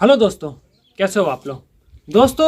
Hello दोस्तों, कैसे हो आप लोग। दोस्तों,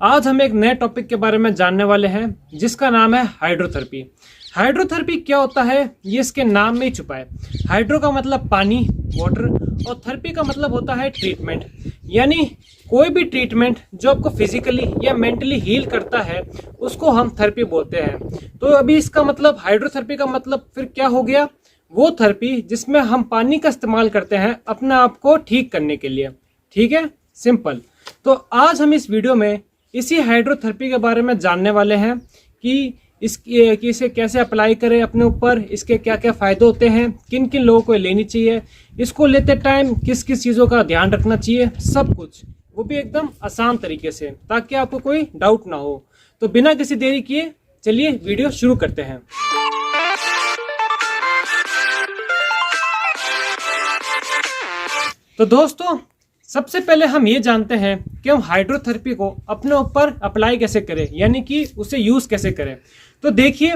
आज हम एक नए टॉपिक के बारे में जानने वाले हैं जिसका नाम है हाइड्रोथेरेपी। हाइड्रोथेरेपी क्या होता है ये इसके नाम में ही छुपा है। हाइड्रो का मतलब पानी, वाटर, और थेरेपी का मतलब होता है ट्रीटमेंट। यानी कोई भी ट्रीटमेंट जो आपको फिजिकली या मेंटली हील करता है उसको हम थेरेपी बोलते हैं। तो अभी इसका मतलब हाइड्रोथेरेपी का मतलब फिर क्या हो गया, वो थेरेपी जिसमें हम पानी का इस्तेमाल करते हैं अपने आप को ठीक करने के लिए। ठीक है, सिंपल। तो आज हम इस वीडियो में इसी हाइड्रोथेरेपी के बारे में जानने वाले हैं कि इसे कैसे अप्लाई करें अपने ऊपर, इसके क्या क्या फ़ायदे होते हैं, किन किन लोगों को लेनी चाहिए, इसको लेते टाइम किस किस चीज़ों का ध्यान रखना चाहिए, सब कुछ, वो भी एकदम आसान तरीके से, ताकि आपको कोई डाउट ना हो। तो बिना किसी देरी किए चलिए वीडियो शुरू करते हैं। तो दोस्तों, सबसे पहले हम ये जानते हैं कि हम हाइड्रोथेरेपी को अपने ऊपर अप्लाई कैसे करें, यानी कि उसे यूज़ कैसे करें। तो देखिए,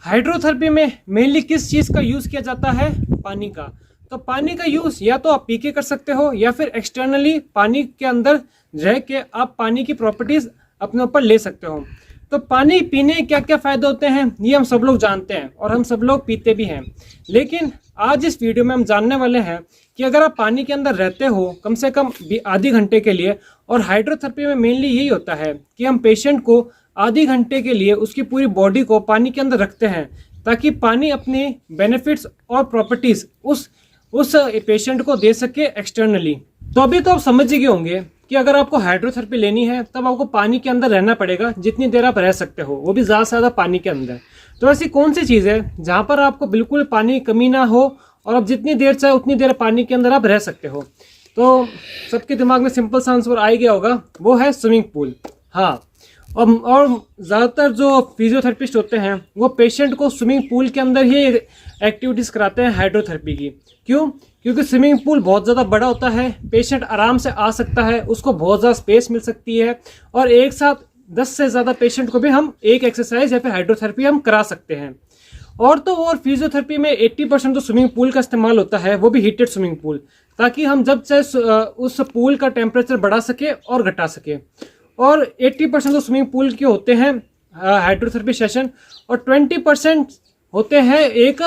हाइड्रोथेरेपी में मेनली किस चीज़ का यूज़ किया जाता है, पानी का। तो पानी का यूज़ या तो आप पी के कर सकते हो या फिर एक्सटर्नली पानी के अंदर रह के आप पानी की प्रॉपर्टीज़ अपने ऊपर ले सकते हो। तो पानी पीने के क्या क्या फ़ायदे होते हैं ये हम सब लोग जानते हैं और हम सब लोग पीते भी हैं। लेकिन आज इस वीडियो में हम जानने वाले हैं कि अगर आप पानी के अंदर रहते हो कम से कम आधे घंटे के लिए, और हाइड्रोथेरेपी में मेनली यही होता है कि हम पेशेंट को आधे घंटे के लिए उसकी पूरी बॉडी को पानी के अंदर रखते हैं ताकि पानी अपने बेनिफिट्स और प्रॉपर्टीज़ उस पेशेंट को दे सके एक्सटर्नली। तो अभी तो आप समझ ही गए होंगे कि अगर आपको हाइड्रोथेरेपी लेनी है तब आपको पानी के अंदर रहना पड़ेगा जितनी देर आप रह सकते हो, वो भी ज़्यादा से ज़्यादा पानी के अंदर। तो ऐसी कौन सी चीज़ है जहाँ पर आपको बिल्कुल पानी की कमी ना हो और आप जितनी देर चाहे उतनी देर पानी के अंदर आप रह सकते हो। तो सबके दिमाग में सिंपल सा आंसर आ गया होगा, वो है स्विमिंग पूल। हाँ, और ज़्यादातर जो फिजियोथेरेपिस्ट होते हैं वो पेशेंट को स्विमिंग पूल के अंदर ही एक्टिविटीज़ कराते हैं हाइड्रोथेरेपी की। क्यों? क्योंकि स्विमिंग पूल बहुत ज़्यादा बड़ा होता है, पेशेंट आराम से आ सकता है, उसको बहुत ज़्यादा स्पेस मिल सकती है, और एक साथ 10 से ज़्यादा पेशेंट को भी हम एक एक्सरसाइज या फिर हाइड्रोथेरेपी हम करा सकते हैं। और फिजियोथेरेपी में 80% जो स्विमिंग पूल का इस्तेमाल होता है वो भी हीटेड स्विमिंग पूल, ताकि हम जब चाहे उस पूल का टेम्परेचर बढ़ा सके और घटा सके। और 80% जो स्विमिंग पूल के होते हैं हाइड्रोथेरेपी सेशन, और 20% होते हैं एक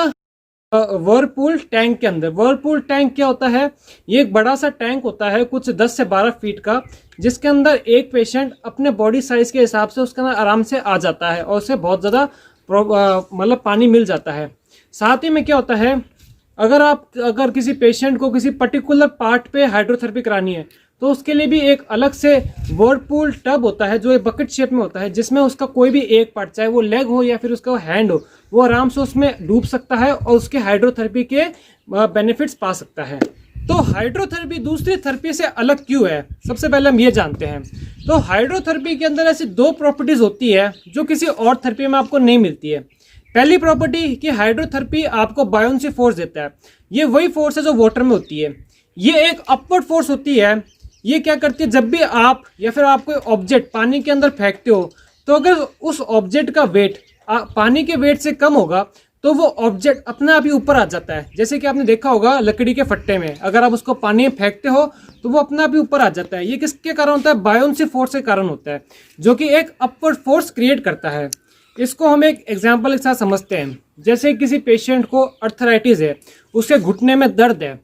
वर्लपूल टैंक के अंदर। वर्लपूल टैंक क्या होता है? ये एक बड़ा सा टैंक होता है कुछ 10 से 12 फीट का, जिसके अंदर एक पेशेंट अपने बॉडी साइज के हिसाब से उसके अंदर आराम से आ जाता है और उसे बहुत ज़्यादा मतलब पानी मिल जाता है। साथ ही में क्या होता है, अगर किसी पेशेंट को किसी पर्टिकुलर पार्ट पे हाइड्रोथेरेपी करानी है तो उसके लिए भी एक अलग से वर्लपूल टब होता है जो एक बकेट शेप में होता है, जिसमें उसका कोई भी एक पार्ट, चाहे वो लेग हो या फिर उसका हैंड हो, वो आराम से उसमें डूब सकता है और उसके हाइड्रोथेरेपी के बेनिफिट्स पा सकता है। तो हाइड्रोथेरेपी दूसरी थेरेपी से अलग क्यों है, सबसे पहले हम ये जानते हैं। तो हाइड्रोथेरेपी के अंदर ऐसी दो प्रॉपर्टीज होती है जो किसी और थेरेपी में आपको नहीं मिलती है। पहली प्रॉपर्टी कि हाइड्रोथेरेपी आपको बायोन्सी फोर्स देता है। ये वही फोर्स है जो वाटर में होती है। ये एक अपवर्ड फोर्स होती है। ये क्या करती है, जब भी आप या फिर आप कोई ऑब्जेक्ट पानी के अंदर फेंकते हो, तो अगर उस ऑब्जेक्ट का वेट पानी के वेट से कम होगा तो वो ऑब्जेक्ट अपने आप ही ऊपर आ जाता है। जैसे कि आपने देखा होगा लकड़ी के फट्टे में, अगर आप उसको पानी में फेंकते हो तो वो अपने आप ही ऊपर आ जाता है। ये किसके कारण होता है? बायोन्सी फोर्स के कारण होता है, जो कि एक अपवर्ड फोर्स क्रिएट करता है। इसको हम एक एग्जाम्पल के साथ समझते हैं। जैसे किसी पेशेंट को अर्थराइटिस है, उसके घुटने में दर्द है,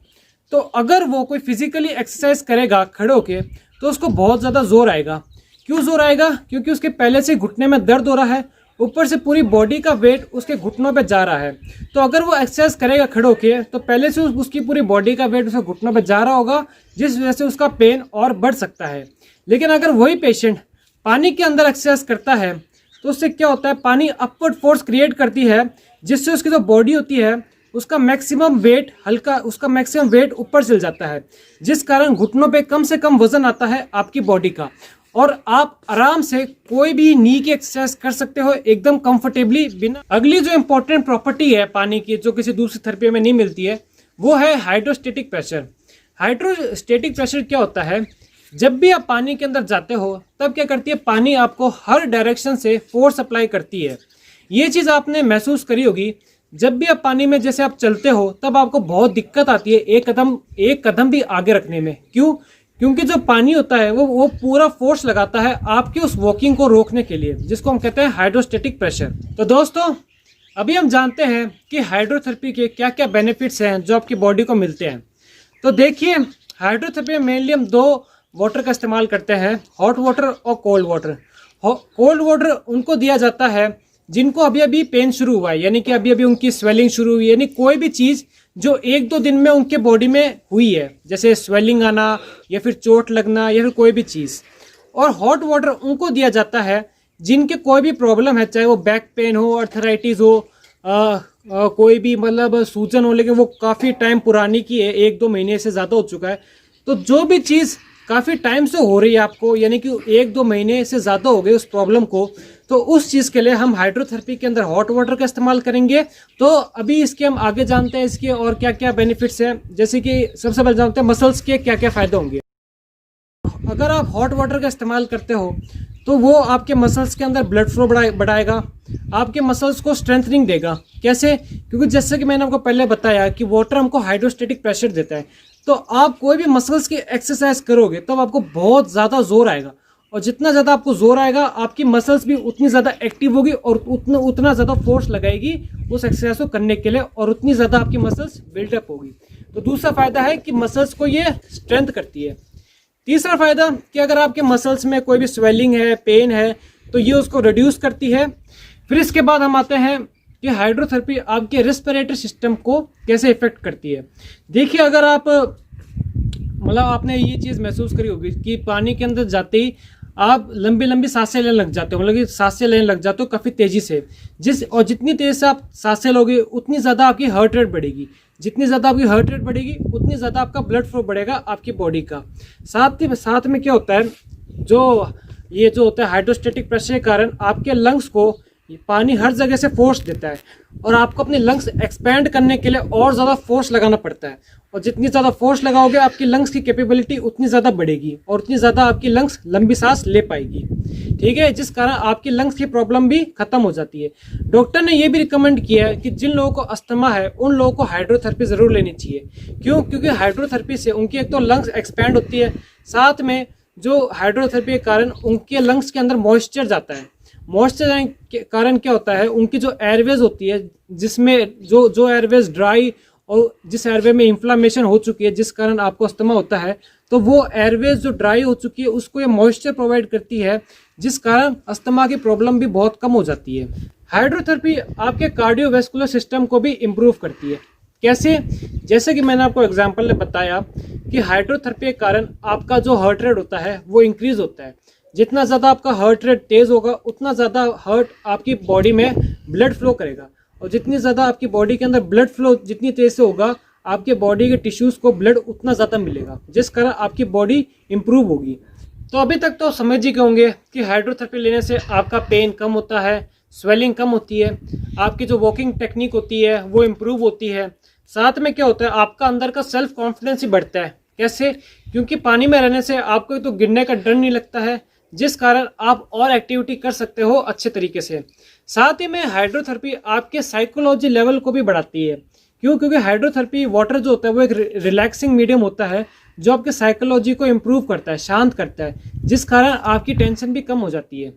तो अगर वो कोई फिजिकली एक्सरसाइज करेगा खड़े होके तो उसको बहुत ज़्यादा जोर आएगा। क्यों जोर आएगा? क्योंकि उसके पहले से घुटने में दर्द हो रहा है, ऊपर से पूरी बॉडी का वेट उसके घुटनों पे जा रहा है। तो अगर वो एक्सरसाइज करेगा खड़े होके तो पहले से उसकी पूरी बॉडी का वेट उसके घुटनों पे जा रहा होगा, जिस वजह से उसका पेन और बढ़ सकता है। लेकिन अगर वही पेशेंट पानी के अंदर एक्सरसाइज करता है तो उससे क्या होता है, पानी अपवर्ड फोर्स क्रिएट करती है, जिससे उसकी जो बॉडी होती है उसका मैक्सिमम वेट ऊपर चल जाता है, जिस कारण घुटनों पे कम से कम वजन आता है आपकी बॉडी का, और आप आराम से कोई भी नी की एक्सरसाइज कर सकते हो एकदम कंफर्टेबली बिना। अगली जो इंपॉर्टेंट प्रॉपर्टी है पानी की, जो किसी दूसरी थेरेपी में नहीं मिलती है, वो है हाइड्रोस्टेटिक प्रेशर। हाइड्रोस्टेटिक प्रेशर क्या होता है? जब भी आप पानी के अंदर जाते हो तब क्या करती है, पानी आपको हर डायरेक्शन से फोर्स अप्लाई करती है। ये चीज़ आपने महसूस करी होगी। जब भी आप पानी में जैसे आप चलते हो तब आपको बहुत दिक्कत आती है एक कदम भी आगे रखने में। क्यों? क्योंकि जो पानी होता है वो पूरा फोर्स लगाता है आपके उस वॉकिंग को रोकने के लिए, जिसको हम कहते हैं हाइड्रोस्टेटिक प्रेशर। तो दोस्तों अभी हम जानते हैं कि हाइड्रोथेरेपी के क्या क्या बेनिफिट्स हैं जो आपकी बॉडी को मिलते हैं। तो देखिए, हाइड्रोथेरेपी में मेनली हम 2 वाटर का इस्तेमाल करते हैं, हॉट वाटर और कोल्ड वाटर। कोल्ड वाटर उनको दिया जाता है जिनको अभी अभी पेन शुरू हुआ है, यानी कि अभी अभी उनकी स्वेलिंग शुरू हुई है, यानी कोई भी चीज़ जो 1-2 दिन में उनके बॉडी में हुई है, जैसे स्वेलिंग आना या फिर चोट लगना या फिर कोई भी चीज़। और हॉट वाटर उनको दिया जाता है जिनके कोई भी प्रॉब्लम है, चाहे वो बैक पेन हो, अर्थराइटिस हो, कोई भी मतलब सूजन हो, लेकिन वो काफ़ी टाइम पुरानी की है, 1-2 महीने से ज़्यादा हो चुका है। तो जो भी चीज़ काफ़ी टाइम से हो रही है आपको, यानी कि 1-2 महीने से ज़्यादा हो गए उस प्रॉब्लम को, तो उस चीज़ के लिए हम हाइड्रोथेरेपी के अंदर हॉट वाटर का इस्तेमाल करेंगे। तो अभी इसके हम आगे जानते हैं इसके और क्या क्या बेनिफिट्स हैं। जैसे कि सबसे पहले जानते हैं मसल्स के क्या क्या फ़ायदे होंगे। अगर आप हॉट वाटर का इस्तेमाल करते हो तो वो आपके मसल्स के अंदर ब्लड फ्लो बढ़ाएगा, आपके मसल्स को स्ट्रेंथनिंग देगा। कैसे? क्योंकि जैसे कि मैंने आपको पहले बताया कि वाटर हमको हाइड्रोस्टेटिक प्रेशर देता है। तो आप कोई भी मसल्स की एक्सरसाइज करोगे तब आपको बहुत ज़्यादा जोर आएगा, और जितना ज़्यादा आपको जोर आएगा आपकी मसल्स भी उतनी ज़्यादा एक्टिव होगी और उतना ज़्यादा फोर्स लगाएगी उस एक्सरसाइज को करने के लिए, और उतनी ज़्यादा आपकी मसल्स बिल्डअप होगी। तो दूसरा फ़ायदा है कि मसल्स को ये स्ट्रेंथ करती है। तीसरा फ़ायदा कि अगर आपके मसल्स में कोई भी स्वेलिंग है, पेन है, तो ये उसको रिड्यूस करती है। फिर इसके बाद हम आते हैं कि हाइड्रोथेरेपी आपके रेस्पिरेटरी सिस्टम को कैसे इफेक्ट करती है। देखिए, अगर आप मतलब आपने ये चीज़ महसूस करी होगी कि पानी के अंदर जाते ही आप लंबी लंबी सांसें लेने लग जाते हो, मतलब कि सांसें लेने लग जाते हो काफ़ी तेज़ी से। और जितनी तेज़ी से आप सांसें लोगे उतनी ज़्यादा आपकी हार्ट रेट बढ़ेगी, जितनी ज़्यादा आपकी हार्ट रेट बढ़ेगी उतनी ज़्यादा आपका ब्लड फ्लो बढ़ेगा आपकी बॉडी का। साथ में क्या होता है, जो होता है हाइड्रोस्टेटिक प्रेशर के कारण आपके लंग्स को पानी हर जगह से फोर्स देता है, और आपको अपने लंग्स एक्सपैंड करने के लिए और ज़्यादा फोर्स लगाना पड़ता है। और जितनी ज़्यादा फोर्स लगाओगे आपकी लंग्स की कैपेबिलिटी उतनी ज़्यादा बढ़ेगी और उतनी ज़्यादा आपकी लंग्स लंबी सांस ले पाएगी। ठीक है, जिस कारण आपकी लंग्स की प्रॉब्लम भी खत्म हो जाती है। डॉक्टर ने ये भी रिकमेंड किया है कि जिन लोगों को अस्थमा है उन लोगों को हाइड्रोथेरेपी ज़रूर लेनी चाहिए। क्यों? क्योंकि हाइड्रोथेरेपी से उनकी एक तो लंग्स एक्सपैंड होती है, साथ में जो हाइड्रोथेरेपी के कारण उनके लंग्स के अंदर मॉइस्चर जाता है। मॉइस्चर के कारण क्या होता है, उनकी जो एयरवेज होती है, जिसमें जो एयरवेज ड्राई और जिस एयरवे में इन्फ्लामेशन हो चुकी है जिस कारण आपको अस्थमा होता है, तो वो एयरवेज जो ड्राई हो चुकी है उसको ये मॉइस्चर प्रोवाइड करती है, जिस कारण अस्थमा की प्रॉब्लम भी बहुत कम हो जाती है। हाइड्रोथेरेपी आपके कार्डियोवैस्कुलर सिस्टम को भी इम्प्रूव करती है। कैसे? जैसे कि मैंने आपको एग्जाम्पल में बताया कि हाइड्रोथेरेपी के कारण आपका जो हार्ट रेट होता है वो इंक्रीज होता है। जितना ज़्यादा आपका हार्ट रेट तेज़ होगा उतना ज़्यादा हार्ट आपकी बॉडी में ब्लड फ्लो करेगा, और जितनी ज़्यादा आपकी बॉडी के अंदर ब्लड फ्लो जितनी तेज़ से होगा आपके बॉडी के टिश्यूज़ को ब्लड उतना ज़्यादा मिलेगा, जिस कारण आपकी बॉडी इम्प्रूव होगी। तो अभी तक तो समझ ही गए होंगे कि हाइड्रोथेरेपी लेने से आपका पेन कम होता है, स्वेलिंग कम होती है, आपकी जो वॉकिंग टेक्निक होती है वो इम्प्रूव होती है। साथ में क्या होता है, आपका अंदर का सेल्फ कॉन्फिडेंस ही बढ़ता है। कैसे? क्योंकि पानी में रहने से आपको तो गिरने का डर नहीं लगता है, जिस कारण आप और एक्टिविटी कर सकते हो अच्छे तरीके से। साथ ही में हाइड्रोथेरेपी आपके साइकोलॉजी लेवल को भी बढ़ाती है। क्यों? क्योंकि हाइड्रोथेरेपी वाटर जो होता है वो एक रिलैक्सिंग मीडियम होता है जो आपके साइकोलॉजी को इम्प्रूव करता है, शांत करता है, जिस कारण आपकी टेंशन भी कम हो जाती है।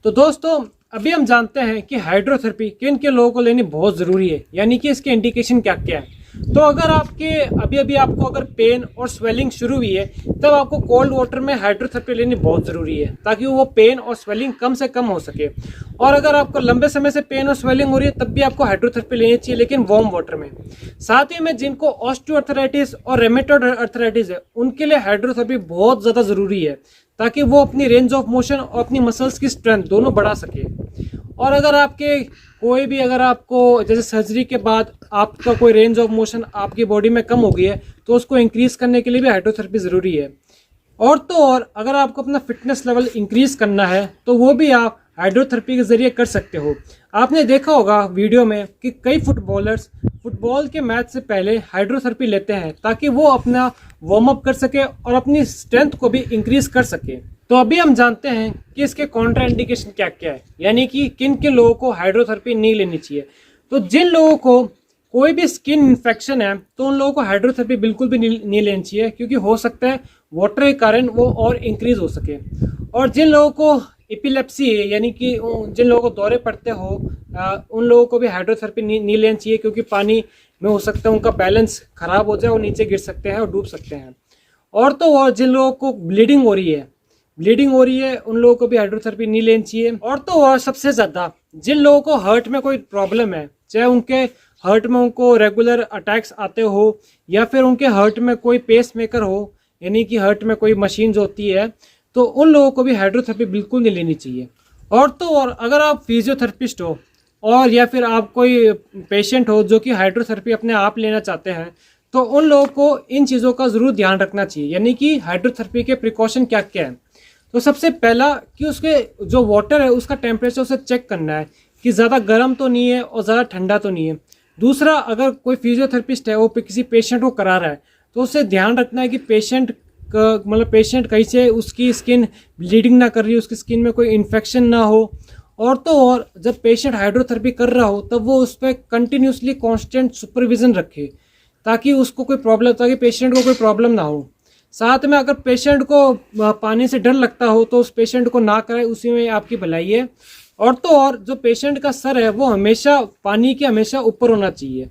तो दोस्तों अभी हम जानते हैं कि हाइड्रोथेरेपी किन के लोगों को लेनी बहुत ज़रूरी है, यानी कि इसके इंडिकेशन क्या क्या है। तो अगर अभी आपको अगर पेन और स्वेलिंग शुरू हुई है तब आपको कोल्ड वाटर में हाइड्रोथेरेपी लेनी बहुत ज़रूरी है, ताकि वो पेन और स्वेलिंग कम से कम हो सके। और अगर आपको लंबे समय से पेन और स्वेलिंग हो रही है तब भी आपको हाइड्रोथेरेपी लेनी चाहिए, लेकिन वार्म वाटर में। साथ ही में जिनको ऑस्टियोआर्थराइटिस और रेमेटॉइड अर्थराइटिस है उनके लिए हाइड्रोथेरेपी बहुत ज़्यादा ज़रूरी है, ताकि वो अपनी रेंज ऑफ मोशन और अपनी मसल्स की स्ट्रेंथ दोनों बढ़ा सके। और अगर आपको जैसे सर्जरी के बाद आपका कोई रेंज ऑफ मोशन आपकी बॉडी में कम हो गई है तो उसको इंक्रीज करने के लिए भी हाइड्रोथेरेपी ज़रूरी है। और अगर आपको अपना फिटनेस लेवल इंक्रीज करना है तो वो भी आप हाइड्रोथेरेपी के ज़रिए कर सकते हो। आपने देखा होगा वीडियो में कि कई फुटबॉलर्स फुटबॉल के मैच से पहले हाइड्रोथेरेपी लेते हैं, ताकि वो अपना वार्म अप कर सके और अपनी स्ट्रेंथ को भी इंक्रीज कर सके। तो अभी हम जानते हैं कि इसके कॉन्ट्रा इंडिकेशन क्या क्या है, यानी कि किन किन लोगों को हाइड्रोथेरेपी नहीं लेनी चाहिए। तो जिन लोगों को कोई भी स्किन इन्फेक्शन है तो उन लोगों को हाइड्रोथेरेपी बिल्कुल भी नहीं लेनी चाहिए, क्योंकि हो सकता है वाटर के कारण वो और इंक्रीज हो सके। और जिन लोगों को एपिलेप्सी है, यानी कि जिन लोगों को दौरे पड़ते हो, उन लोगों को भी हाइड्रोथेरेपी नहीं लेना चाहिए, क्योंकि पानी में हो सकता है उनका बैलेंस खराब हो जाए और नीचे गिर सकते हैं और डूब सकते हैं। और तो और जिन लोगों को ब्लीडिंग हो रही है उन लोगों को भी हाइड्रोथेरेपी नहीं लेनी चाहिए। और तो और सबसे ज़्यादा जिन लोगों को हार्ट में कोई प्रॉब्लम है, चाहे उनके हार्ट में उनको रेगुलर अटैक्स आते हो या फिर उनके हार्ट में कोई पेस मेकर हो, यानी कि हार्ट में कोई मशीन होती है, तो उन लोगों को भी हाइड्रोथेरेपी बिल्कुल नहीं लेनी चाहिए। और तो और अगर आप फिजियोथेरेपिस्ट हो और या फिर आप कोई पेशेंट हो जो कि हाइड्रोथेरेपी अपने आप लेना चाहते हैं, तो उन लोगों को इन चीज़ों का ज़रूर ध्यान रखना चाहिए। यानी कि हाइड्रोथेरेपी के प्रिकॉशन क्या क्या है। तो सबसे पहला कि उसके जो वाटर है उसका टेम्परेचर उसे चेक करना है कि ज़्यादा गर्म तो नहीं है और ज़्यादा ठंडा तो नहीं है। दूसरा, अगर कोई फिजियोथेरेपिस्ट है वो किसी पेशेंट को करा रहा है तो उसे ध्यान रखना है कि पेशेंट कहीं से उसकी स्किन ब्लीडिंग ना कर रही हो, उसकी स्किन में कोई इन्फेक्शन ना हो। और तो और जब पेशेंट हाइड्रोथेरेपी कर रहा हो तब वो उस पर कंटिन्यूसली कांस्टेंट सुपरविजन रखे, ताकि पेशेंट को कोई प्रॉब्लम ना हो। साथ में अगर पेशेंट को पानी से डर लगता हो तो उस पेशेंट को ना कराए, उसी में आपकी भलाई है। और तो और जो पेशेंट का सर है वो हमेशा पानी के हमेशा ऊपर होना चाहिए।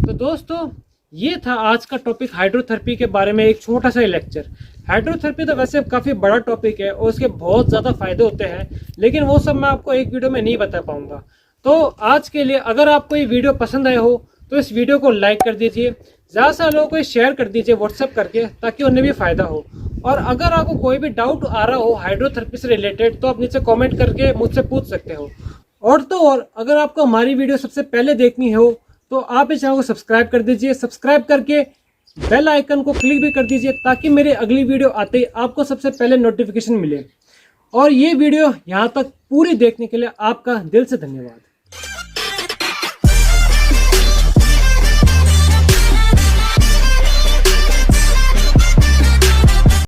तो दोस्तों, ये था आज का टॉपिक हाइड्रोथेरेपी के बारे में, एक छोटा सा लेक्चर। हाइड्रोथेरेपी तो वैसे काफ़ी बड़ा टॉपिक है और उसके बहुत ज़्यादा फायदे होते हैं, लेकिन वो सब मैं आपको एक वीडियो में नहीं बता पाऊंगा। तो आज के लिए अगर आपको ये वीडियो पसंद आया हो तो इस वीडियो को लाइक कर दीजिए, ज़्यादा से लोगों को शेयर कर दीजिए व्हाट्सएप करके, ताकि उन्हें भी फ़ायदा हो। और अगर आपको कोई भी डाउट आ रहा हो हाइड्रोथेरेपी से रिलेटेड तो आप नीचे कमेंट करके मुझसे पूछ सकते हो। और तो और अगर आपको हमारी वीडियो सबसे पहले देखनी हो तो आप इस चैनल को सब्सक्राइब कर दीजिए, सब्सक्राइब करके बेल आइकन को क्लिक भी कर दीजिए, ताकि मेरी अगली वीडियो आते ही आपको सबसे पहले नोटिफिकेशन मिले। और ये वीडियो यहाँ तक पूरी देखने के लिए आपका दिल से धन्यवाद।